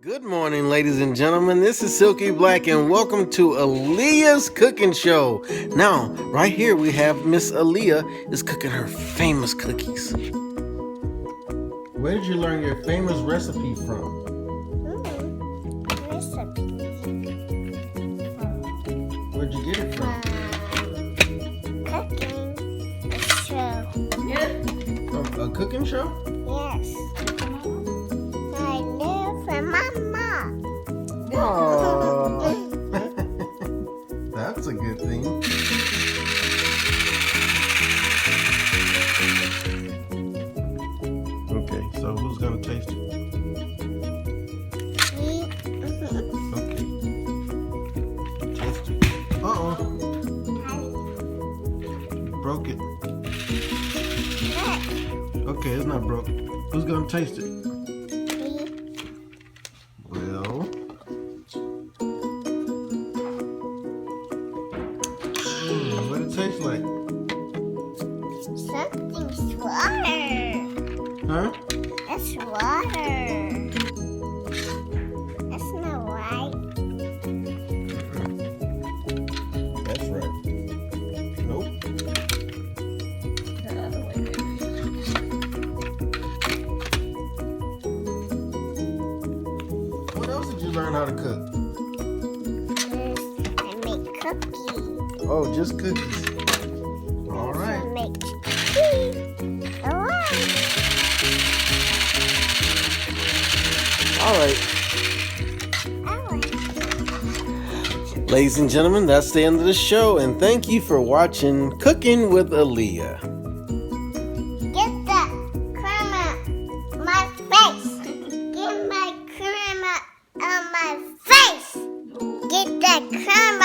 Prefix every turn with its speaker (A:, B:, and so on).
A: Good morning, ladies and gentlemen. This is Silky Blaq, and welcome to Aaliyah's cooking show. Now, right here we have Miss Aaliyah is cooking her famous cookies. Where did you learn your famous recipe from?
B: Recipe.
A: Where'd you get it from?
B: Cooking show.
A: From a cooking show?
B: Yes. I learned from my mom.
A: Aww. That's a good thing. Okay, so who's gonna taste it? Okay. Taste it. Uh-oh. Broke it. Okay, it's not broke. Who's gonna taste it? Well, what it tastes like?
B: Something's water.
A: Huh?
B: That's water. That's not right.
A: That's right. Nope. What else did you learn how to cook?
B: I make cookies.
A: Oh, just cookies. All
B: I
A: right.
B: make cookies.
A: All right.
B: Oh.
A: Ladies and gentlemen, that's the end of the show, and thank you for watching Cooking with Aaliyah.
B: Get that cream on my face. Get my cream on my face. Get that cream